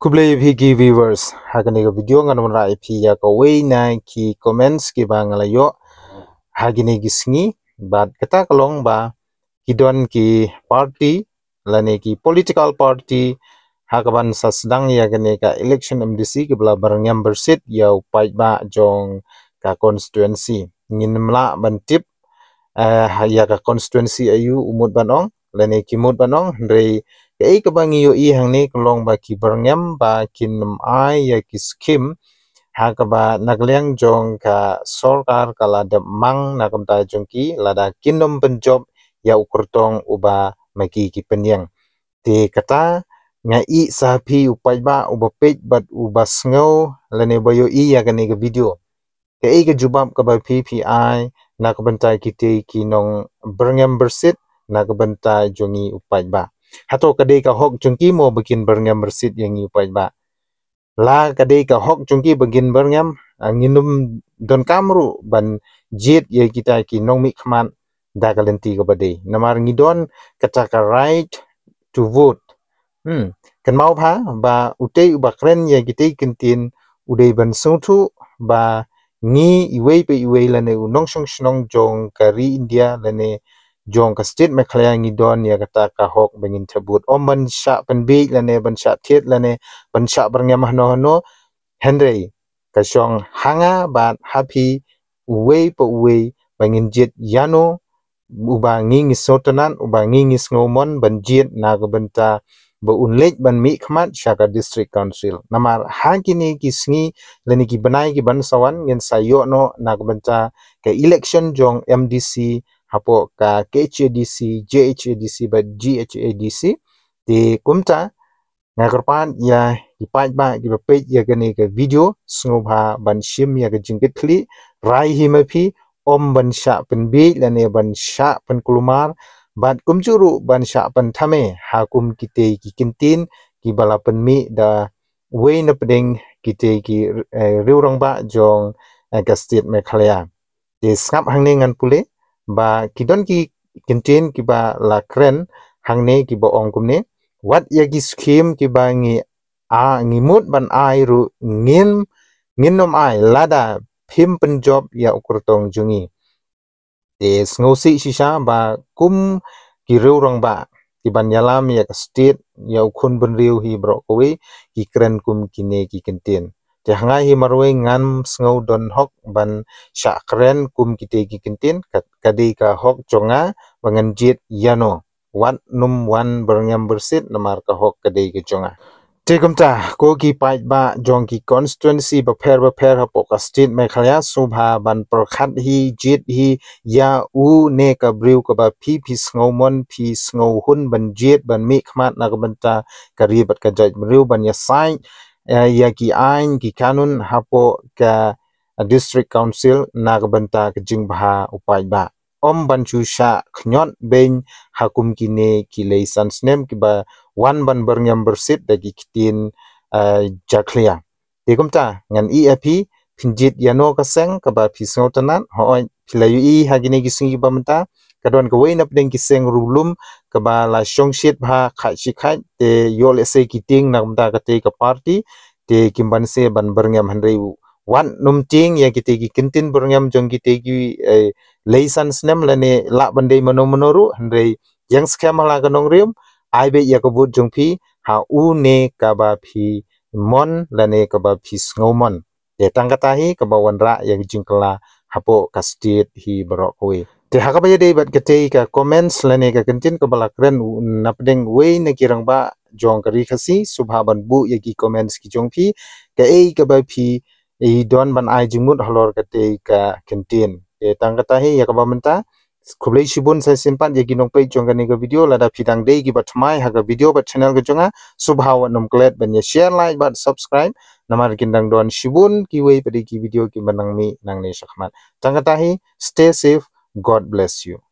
Kublai ki viewers hagani ga video ngan ra ipi ya ko we na ki comments ki ba ngalayo hagini gisngi bat kata kalong ba kidon ki party lane ki political party hagaban sasdang ya gane ka election MDC ki bla barangyam bersit ya upai ba jong ka constituency nginmla bantip ya ka constituency ayu umut banong lane ki mut banong ndrei kei kebangi yo i hang ni kelong ba ki berngam ba kin ai ya ki skim ha ka ba nagleng jong ka sorkar kala de mang na kam ta jong ki lada kinom penjob ya ukurtong uba maki ki penyang te kata ngai sapi upai ba uba page bat uba sngo lane bayo i ya gani ke video kei ke jubab ka ba PPI na ka bentai ki ki nong berngam bersit na ka bentai jongi upai ba hato kadai ka hok jungki mo bikin berngam bersit yang upai ba la kadai ka hok jungki begin berngam nginum don kamru ban jit ye kita ki nong mi khman da kalenti ka badai namar ngidon kata ka right to vote kan mau pha ba utei ba kren ye kita kintin udei ban sungthu ba ni iwei pe iwei lane unong song snong jong kari India lane jong ka state Meghalaya ngidon ya kata ka hok bengin tebut ban sha penbi lane ban sha thet lane ban sha berngam hano henry ka shong hanga bat happy uwei po uwei bengin jit yano uba ngi sotanan uba ngi ngomon ban jit na ga benta ba unlek ban mi khmat shaka district council namar hakini kisngi lani ki banai ki ban sawan ngin sayo no na ga benta ka election jong MDC hapo ka KHADC, JHADC ba GHADC di kumta ngakarpan ya ipai ba ki page ya gani ka video sngoba ban shim ya ga jingkit kli rai himapi ban sha penbi lane ban sha pen kulumar bat kumjuru ban sha pen thame hakum kite ki kintin ki bala penmi da we na pedeng kite ki riurang ba jong ka state Meghalaya di skap hangne ngan pule ba kidon ki kintin ki ba la kren hangne ki ba ong kumne wat ya ki skim ki ba ngi ngimut ban ai ru nginom ai lada phim penjob ya ukurtong jungi te sngosi shisha ba kum ki riurang ba ki ban yalam ya ka state ya ukhun ban riu hi bro kowe ki kren kum kine ki kintin te hangai hi marwe ngam sngo don hok ban sha kren kum kite ki kintin kadi ka hok jonga bangan jit yano wat num wan berngam bersit namar ka hok kadi ki jonga te kumta ko ki pai ba jong ki constituency ba pher hapo ka state Meghalaya subha ban prakhat hi jit hi ya u ne ka briu ka ba phi sngaumon phi sngo hun ban jit ban mi khmat na ka banta ka ribat ka jaj briu ban ya sai ya ki ain ki kanun hapo ka district council na ka banta ka jingbha upai ba ban chu sha khnyon ben hakum kine ki license nem ki ba wan ban berngam bersit dagi kitin jaklia tegumta ngan EAP pinjit yano kaseng ka ba pisngo tanan hoi philayu i hagine gisingi ba menta kadon ka wein apdeng kiseng rulum ka ba la shongshit bha khai shikhai te yol ese kiting namda ka te ka party te kimban se ban berngam handrei wan numting ya kite ki kintin berngam jong kite ki license nem lane la bandei manoru handrei yang skemala kanong rium aibe ya kabut jong phi ha u ne ka ba phi mon lane ka ba phi sngaumon te tangkata hi ka ba wanra ya jingkla hapo ka state hi bro kowe te ha ka ba dei bat kate ka comments lane ka kintin ka bala kren napdeng we ne kirang ba jong kari khasi subha ban bu ya ki comments ki jong phi ka ka ba phi don ban ai jingmut halor kate ka kintin te tangkata hi ya ka ba menta kublai shibun saya simpan ya ginong page jong gani ka video lada pidang dei gi batmai haga video bat channel ga jonga subhawa nom klet ban ya share like bat subscribe namar kindang don shibun ki wei pedi ki video ki banang mi nang ne shakmat tangatahi stay safe, God bless you.